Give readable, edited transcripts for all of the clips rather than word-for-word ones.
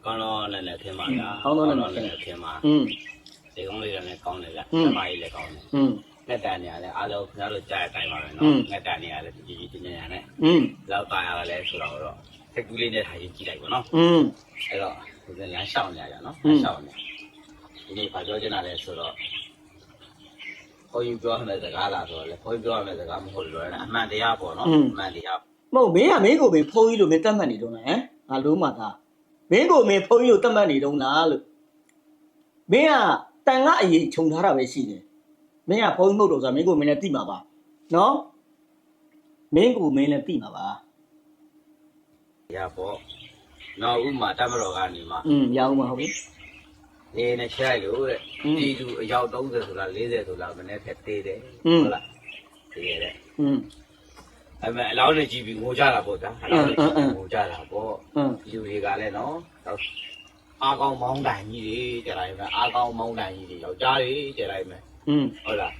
ကောင်းတော့လည်းထင်ပါဗျာ ကောင်းတော့လည်းထင်ပါဒီကောင်းလေးလည်းကောင်းတယ်ဗျစမကြီးလည်းကောင်းတယ်ငက်တန်နေရတယ်အားလုံးခင်ဗျားတို့ကြားတဲ့အတိုင်းပါပဲနော်ငက်တန်နေရတယ်ကြီးကြီးညံ့ညံ့နဲ့လောက်တာရလဲဆိုတော့စက်ကူးလေးနဲ့ထားရင်ကြည့်လိုက်ပါနော်အဲ့တော့ဒီလမ်းလျှောက်နေရကြနော်လမ်းလျှောက်နေဒီနေ့ဘာပြောချင်တာလဲဆိုတော့ခေါ်ယူပြောရမယ့်စကားလားဆိုတော့လေခေါ်ယူပြောရမယ့်စကားမဟုတ်လို့လည်းအမှန်တရားပေါ့နော်အမှန်တရားမဟုတ်မင်းကမင်းကိုပဲဖုန်းကြီးလို့မင်းတတ်မှတ်နေတော့လားငါလုံးမှသားမင်းကိုမင်းဖုန်းကြီးကိုတတ်မှတ်နေတော့လားလို့မင်းကတန်ကအရေးခြုံထားတာပဲရှိတယ်မင်းကဖုန်းကြီးမဟုတ်တော့ဆိုမင်းကိုမင်းလည်းသိမှာပါနော်မင်းကိုမင်းလည်းသိမှာပါရပေါ့နောက်ဥမာတမတော်ကနေမှာရအောင်ပါဟုတ်ပြီနေနဲ့ချလိုက်လို့တဲ့ဒီလူအယောက်30ဆိုတာ40ဆိုတာမနေ့ကသေးတယ်ဟုတ်လားသေးတယ်အဲ့မဲ့အလောင်းနဲ့ကြည့်ပြီးငိုကြတာပေါ့ဗျာအလောင်းနဲ့ငိုကြတာပေါ့လူတွေကလည်းနော်အားကောင်းမောင်းတိုင်ကြီးတွေကြလိုက်မယ်အားကောင်းမောင်းတိုင်ကြီးတွေယောက်ျားတွေကြလိုက်မယ်ဟုတ်လား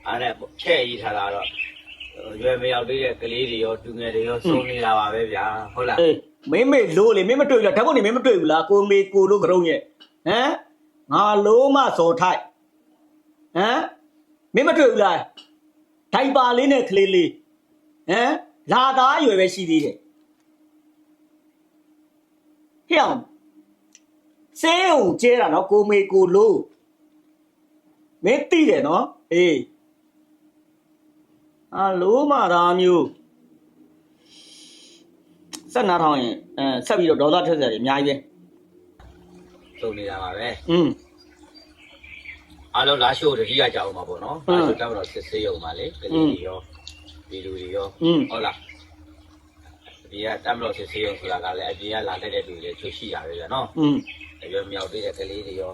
အဲ့နဲ့ချဲ့ရေးထားတာတော့ရွယ်မရောက်သေးတဲ့ကလေးတွေရောတူငယ်တွေရောစုံနေတာပါပဲဗျာဟုတ်လားမင်းမေလို့လေမင်းမတွေ့ဘူးလားဓာတ်ပုံနေမင်းမတွေ့ဘူးလားကိုမေကိုလို့ကြုံရဲ့ဟမ်ငါလုံးမစော်ထိုက်ဟမ်မင်းမတွေ့ဘူးလားဒိုင်ပါလေးနဲ့ကလေးလေးဟမ်လာသားရွယ်ပဲရှိသေးတယ်ဟဲ့အောင်စေးုံကျဲတာနော်ကိုမေကိုလို့မင်းသိတယ်နော်အေးလုံးမသားမျိုးဆက်နာထောင်ရင်ဆက်ပြီးတော့ဒေါသထွက်စရာတွေအများကြီးပဲစုံနေတာပါပဲအားလုံးလာရှိုးတတိယကြောက်မှာပေါ့နော်လာရှိုးတောက်တော့စစ်ဆေးရုံပါလေကလေးတွေရောဒီလူတွေရောဟုတ်လားဒီကတမ်းလို့စစ်ဆေးရုံဆိုတာကလည်းအပြင်ကလာတဲ့လူတွေချုပ်ရှိတာပဲနော်အရွယ်မြောက်သေးတဲ့ကလေးတွေရော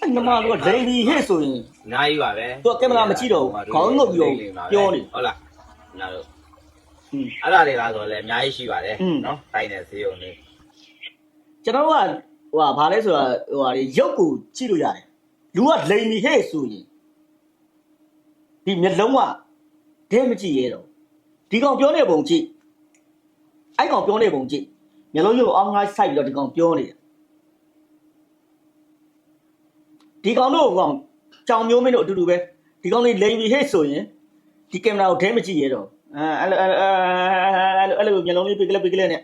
အဲ့နမတို့ကဒိန်ဒီဟဲ့ဆိုရင်အများကြီးပါပဲသူကကင်မရာမကြည့်တော့ဘူးခေါင်းငုပ်ပြီးပြောနေဟုတ်လားနားတော့အဲ့ဒါတွေလားဆိုလည်းအများကြီးရှိပါတယ်နော်တိုင်းတဲ့ဆေးရုံလေးကျွန်တော်ကဘာလဲဆိုတာရုပ်ကိုကြည့်လို့ရတယ်လူကလိန်နေဟဲ့ဆိုရင်ဒီမျက်လုံးကဒဲမကြည့်ရတော့ဒီကောင်ပြောနေပုံကြည့်အဲ့ကောင်ပြောနေပုံကြည့်မျက်လုံးရုပ်အောင်ငါစိုက်ပြီးတော့ဒီကောင်ပြောနေတယ်ဒီကောင်တို့ကောင်ကြောင်မျိုးမင်းတို့အတူတူပဲဒီကောင်လေးလိန်ပြီးဟဲ့ဆိုရင်ဒီကင်မရာကိုဒဲမကြည့်ရတော့အဲ့လိုမျက်လုံးလေးပိကလက်နဲ့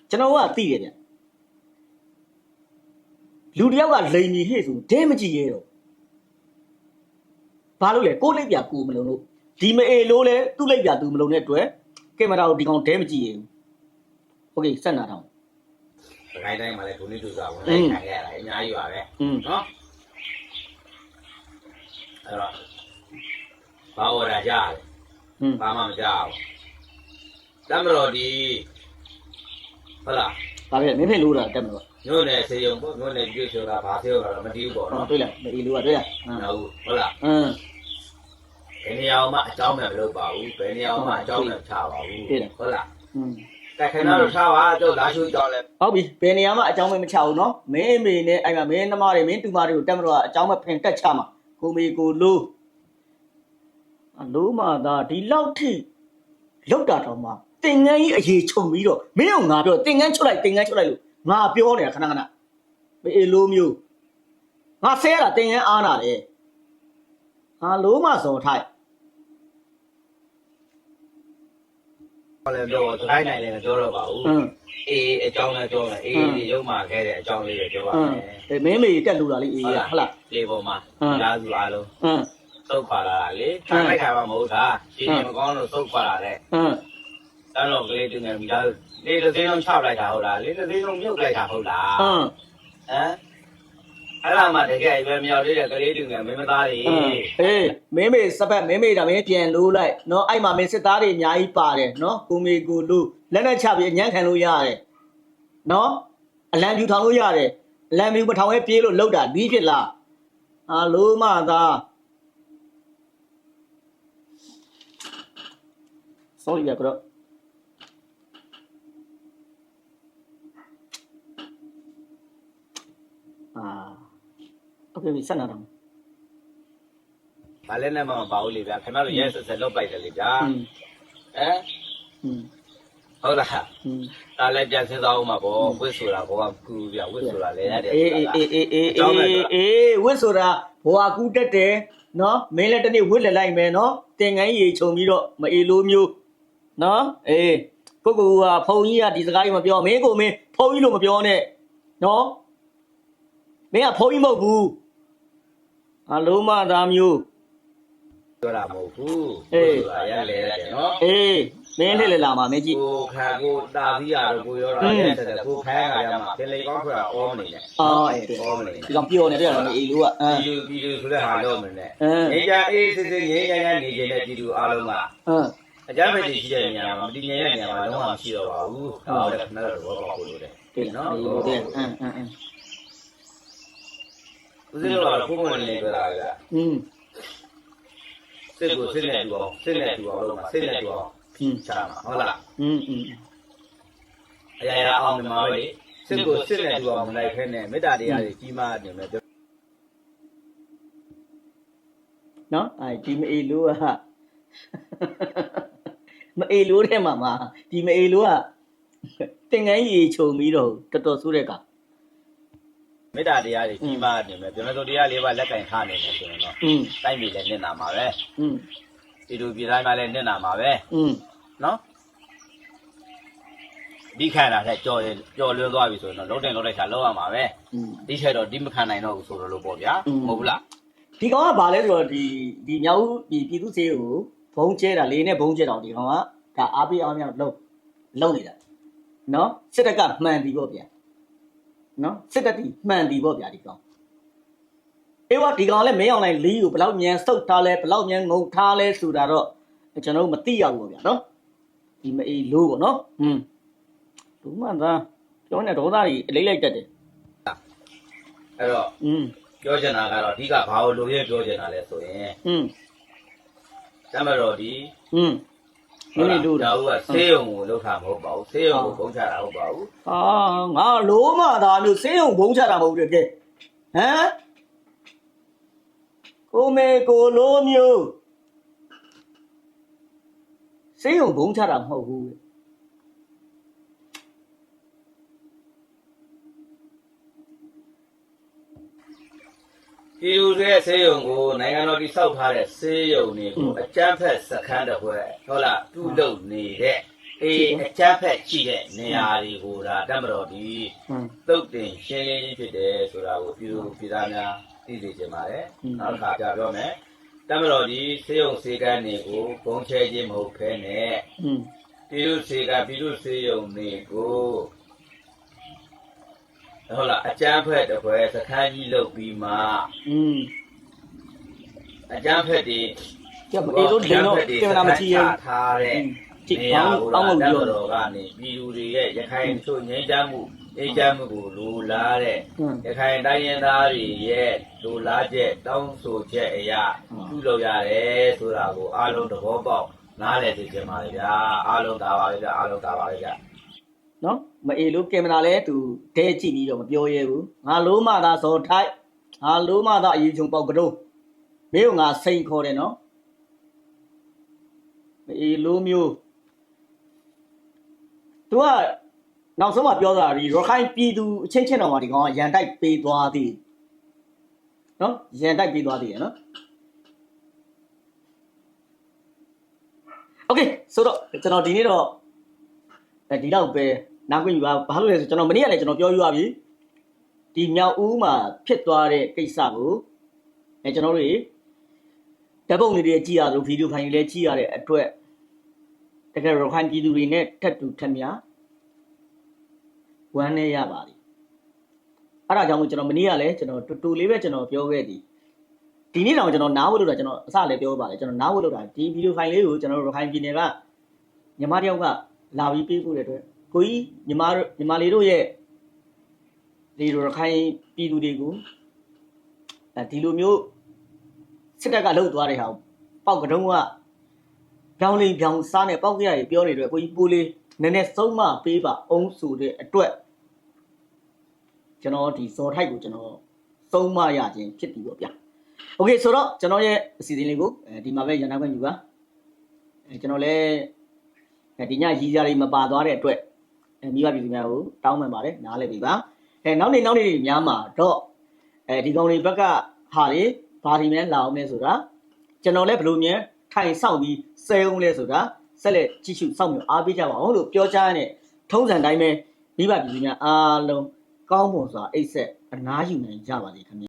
ကျွန်တော်ကသိတယ်ဗျလူတယောက်ကလိန်ကြီးဟဲ့ဆိုဒဲမကြည့်ရတော့ဘာလို့လဲကိုလိပ်ပြကူမလုံးလို့ဒီမအေလို့လဲသူ့လိပ်ပြသူမလုံးတဲ့အတွက်ကင်မရာကိုဒီကောင်ဒဲမကြည့်ရဘူးโอเคဆက်နာထောင်ခိုင်းတိုင်းမှာလည်းဒုနိဒုစာဝင်လိုက်ခံရတာအများကြီးပါပဲနော်အဲ့တော့ဘာဝရကြတယ်ဘာမှမကြောက်တမ်းမတော်ဒီဟုတ်လားဒါပဲမင်းဖိလို့တာတက်မလို့ညို့နဲ့ဆေးရုံပေါ့ညို့နဲ့ကျွေးဆိုတာဘာဆေးရုံတော့မတည်ဘူးပေါ့နော်တွေ့လားမအေးလို့ကတွေ့လားဟုတ်လားဘယ်နေရာမှအကြောင်းမဲ့မလုပ်ပါဘူးဘယ်နေရာမှအကြောင်းမဲ့ချပါဘူးဟုတ်လားแต่ခင်ဗျားတို့ထားပါတော့လာရှိုးကြောင်းလဲဟုတ်ပြီဘယ်နေရာမှာအကြောင်းမဲ့မချဘူးเนาะမင်းအမေနဲ့အဲ့မှာမင်းနှမတွေမင်းတူမတွေကိုတက်မလို့အကြောင်းမဲ့ဖင်တက်ချမှာကိုမေကိုလို့လို့မသာဒီလောက်ထိလောက်တာတော့မှတင်ငန်းကြီးအရေးခြုံပြီးတော့မင်းအောင်ငါပြောတင်ငန်းချုပ်လိုက်လို့ငါပြောနေတာခဏမေလို့မျိုးငါဆဲတာတင်ငန်းအားနာတယ်ငါလို့မစော်ထိုက်လည်းတော့တိုင်းနိုင်လည်းပြောတော့ပါဘူးအေးအကြောင်းလည်းပြောတယ်အေးရုံမှာခဲ့တဲ့အကြောင်းလေးတွေပြောပါမယ်မင်းမေတက်လူတာလေးအေးဟုတ်လားလေပေါ်မှာလာစုအားလုံးသုတ်ခွာလာတာလေထားလိုက်တာမှမဟုတ်တာရှင်းမကောင်းလို့သုတ်ခွာလာတဲ့တန်းတော့ကလေးတင်နေပြီဒါလေတစ်သိန်းလုံးချလိုက်တာဟုတ်လားလေတစ်သိန်းလုံးမြုပ်လိုက်တာဟုတ်လားအဲ့ဒါမှတကယ်ပဲမြောက်သေးတဲ့ကလေးတင်နေမင်းမသားတွေမင်းမေစပတ်မင်းမေဒါမင်းပြန်လို့လိုက်နော်အဲ့မှာမင်းစစ်သားတွေအများကြီးပါတယ်နော်ကိုမေကိုလို့လက်နဲ့ချပြီးအညံ့ခံလို့ရတယ်နော်အလံပြူထောင်လို့ရတယ်အလံပြူမထောင်ရဲပြေးလို့လောက်တာဒီဖြစ်လားလို့မသား sorry ဗျာကတော့โอเคဆက်နာတော့ဘာလဲနဲ့မှမပါဘူးလေဗျာခင်ဗျားတို့ရဲဆက်ဆက်လုပ်လိုက်တယ်လေဗျာဟမ် ဟုတ်လားဒါလည်းပြန်စဉ်းစားအောင်မှာပေါ့ဝစ်ဆိုတာဘောကကူပြဝစ်ဆိုတာလည်းရတယ်အေးဝစ်ဆိုတာဘောကကူတက်တယ်နော်မင်းလည်းတနေ့ဝစ်လက်လိုက်မယ်နော်တင်ငန်းရေခြုံပြီးတော့မအေလိုမျိုးနော်အေးကိုကဖုံကြီးကဒီစကားကြီးမပြောမင်းကိုမင်းဖုံကြီးလို့မပြောနဲ့နော်မင်းကဖုံကြီးမဟုတ်ဘူးအလုံးမသားမျိုးပြောတာမဟုတ်ဘူးအေးရလဲရတယ်နော်အေးမင်းလှည့်လာမှာမင်းကြည့်ကိုခံကိုတာသီးရတော့ကိုရောတာရဲ့တဲ့ကိုခိုင်းရမှာပြင်လေကောင်းဆိုတာအောမနေနဲ့အောမနေဒီကောင်ပြောနေတယ်နော်အေးလို့ကပြည်သူဆိုတဲ့ဟာတော့မနဲ့နေကြအေးစစ်စစ်ငြိမ်းချမ်းချမ်းနေခြင်းနဲ့ပြည်သူအားလုံးကအကြမ်းဖက်တွေရှိတဲ့နေရာမှာမတည်ငြိမ်တဲ့နေရာမှာလုံးဝမရှိတော့ပါဘူးဟုတ်တယ်ခဏတော့ဘောပေါက်လို့တယ်နော်ဟုတ်တယ်ဦးဇင်းတို့ကတော့ကိုယ်ကိုယ်နေကြတာကစစ်ကိုစစ်နဲ့တူအောင်စစ်နဲ့တူအောင်လုပ်မှာစစ်နဲ့တူအောင်ချာမှာဟုတ်လားအရာအောင်ဒီမှာပဲစစ်ကိုစစ်နဲ့တူအောင်မလိုက်ခဲနဲ့မေတ္တာတရားတွေကြီးမားနေမယ်နော်ဒီမအေလို့ကမအေလို့တဲ့မှာဒီမအေလို့ကတင်ငန်းရေခြုံပြီးတော့တော်တော်ဆိုးတဲ့ကမေတ္တာတရားတွေကြီးမားနေမယ်ပြမစိုးတရားလေးပါလက်ကင်ထားနေတယ်ဆိုရင်တော့တိုက်ပြီလည်းနစ်နာမှာပဲဒီလိုပြည်တိုင်းမှာလည်းနစ်နာမှာပဲနော်ဒီခံတာတဲ့ကြော်လွှဲသွားပြီဆိုရင်တော့လုံးတင်လုံးလိုက်ချာလောက်ရမှာပဲဒီချက်တော့ဒီမခံနိုင်တော့ဘူးဆိုတော့လို့ပေါ့ဗျာမဟုတ်ဘူးလားဒီကောင်ကဘာလဲဆိုတော့ဒီမြောက်ပြည်သူစေးကိုဘုံကျဲတာလေနဲ့ဘုံကျဲတော့ဒီကောင်ကဒါအားပေးအောင်မြောက်လုံးနေတာနော်စစ်တပ်ကမှန်ပြီပေါ့ဗျာနော်စစ်တပ်ကြီးမှန်ပြီပေါ့ဗျာဒီကောင်အေးဝဒီကောင်လည်းမင်းအောင်လိုက်လီးကိုဘယ်လောက်မြန်စုတ်ထားလဲဘယ်လောက်မြန်ငုံထားလဲဆိုတာတော့ကျွန်တော်တို့မသိရဘူးပေါ့ဗျာနော်ဒီမအေးလို့ပေါ့နော်လူမှန်သားပြောနေဒေါသကြီးအလေးလိုက်တက်တယ်အဲ့တော့ပြောချင်တာကတော့အဓိကဘာလို့လိုရဲပြောချင်တာလဲဆိုရင်တမတော်ဒီမင်းတို့တော့ကဆေးရုံကိုလောက်တာမဟုတ်ပါဘူးဆေးရုံကိုဘုံချတာဟုတ်ပါဘူးငါလိုမှသာမျိုးဆေးရုံဘုံချတာမဟုတ်တဲ့ဟမ်ကိုမေကိုလိုမျိုးဆေးရုံဘုံချတာမဟုတ်ဘူးပြည်သူတွေဆေးရုံကိုနိုင်ငံတော်တိဆောက်ထားတဲ့ဆေးရုံတွေကိုအကြမ်းဖက်စခန်းတစ်ဖွဲ့ဟုတ်လားပြုလုပ်နေတဲ့အကြမ်းဖက်ရှိတဲ့နေရာတွေကိုဒါတမတော်ဒီသုတ်တင်ရှင်းလင်းဖြစ်တယ်ဆိုတာကိုပြည်သူပြည်သားများသိစေချင်ပါတယ်နောက်တစ်ခါပြပြောမယ်တမတော်ဒီဆေးရုံဆေးကန်းတွေကိုဘုံချဲခြင်းမဟုတ်ခဲနဲ့ပြည်သူဆေးကပြည်သူဆေးရုံတွေကိုဟုတ်လားအကြမ်းဖက်တစ်ဖွဲ့စခန်းကြီးလုပ်ပြီးမှအကြမ်းဖက်တွေကျမအေးလို့တင်တော့ကင်မရာမကြည့်ရထားတဲ့နေရာကိုတော့တော်ကနေပြည်သူတွေရဲ့ရခိုင်ဆိုငြိမ်းချမ်းမှုအေးချမ်းမှုကိုလိုလားတဲ့ရခိုင်တိုင်းရင်းသားတွေရဲ့လိုလားချက်တောင်းဆိုချက်အရာပြုလုပ်ရတယ်ဆိုတာကိုအားလုံးသဘောပေါက်နားလည်သိချင်ပါလေဗျာအားလုံးသာပါလေဗျာအားလုံးသာပါလေဗျာနော်မအေလို့ကင်မရာလဲသူဒဲကြည့်ပြီးတော့မပြောရဲဘူးငါလိုမှသာစော်ထိုက်ငါလိုမှသာအယူချုံပေါက်ကတော့မင်းကငါစိန်ခေါ်တယ်နော်မအေလိုမျိုးသူကနောက်ဆုံးမှပြောတာဒီရခိုင်ပြည်သူအချင်းချင်းတော်မှာဒီကောင်ကရန်တိုက်ပေးသွားသည်နော်ရန်တိုက်ပေးသွားသည်ရနော်โอเคဆိုတော့ကျွန်တော်ဒီနေ့တော့ဒီတော့ပဲနားခွင့်ယူပါဘာလို့လဲဆိုကျွန်တော်မနေ့ကလည်းကျွန်တော်ပြောယူပါပြီဒီမြောက်ဦးမှာဖြစ်သွားတဲ့ကိစ္စကိုကျွန်တော်တို့ဓာတ်ပုံတွေကြည့်ရလို့ဗီဒီယိုဖိုင်တွေလည်းကြည့်ရတဲ့အတွက်တကယ်ရခိုင်ပြည်သူတွေနဲ့ထပ်တူထပ်များဝမ်းနေရပါသည်အဲ့ဒါကြောင့်မို့ကျွန်တော်မနေ့ကလည်းကျွန်တော်တူလေးပဲကျွန်တော်ပြောခဲ့သည်ဒီနေ့တော့ကျွန်တော်နားဝတ်လို့တာကျွန်တော်အစလည်းပြောပါလေကျွန်တော်နားဝတ်လို့တာဒီဗီဒီယိုဖိုင်လေးကိုကျွန်တော်ရခိုင်ပြည်နယ်ကညီမတယောက်ကလာပြီးပေးဖို့တဲ့အတွက်ကိုကြီးညီမလေးတို့ရဲ့ဒီရခိုင်ပြည်သူတွေကိုဒီလိုမျိုးစစ်တပ်ကလှုပ်သွားတဲ့ဟာပေါက်ကတော့ကပြောင်းလိမ်ပြောင်းစားနဲ့ပေါက်ကြရပြောနေတယ်ကိုကြီးပိုးလေးနည်းနည်းဆုံးမပေးပါအောင်ဆိုတဲ့အတွက်ကျွန်တော်ဒီဇော်ထိုက်ကိုကျွန်တော်ဆုံးမရခြင်းဖြစ်ပြီပေါ့ဗျာโอเคဆိုတော့ကျွန်တော်ရဲ့အစီအစဉ်လေးကိုဒီမှာပဲရန်နာခွင့်ယူပါကျွန်တော်လည်း ဒီညရည်ကြတွေမပါသွားတဲ့အတွက်မိဘပြည်သူများကိုတောင်းပန်ပါတယ်နားလည်ပြီပါနောက်နေ့တွေများမှာတော့ဒီကောင်တွေဘက်ကဟာတွေဘာတွေများလာအောင်လဲဆိုတာကျွန်တော်လည်းဘလို့များထိုင်ဆောင်ပြီးဆဲအောင်လဲဆိုတာဆက်လက်ကြည့်ရှုစောင့်မျှော်အားပေးကြပါအောင်လို့ပြောကြားရတဲ့ထုံးစံတိုင်းပဲမိဘပြည်သူများအားလုံးကောင်းမွန်စွာအိတ်ဆက်အနားယူနိုင်ကြပါစေခင်ဗျ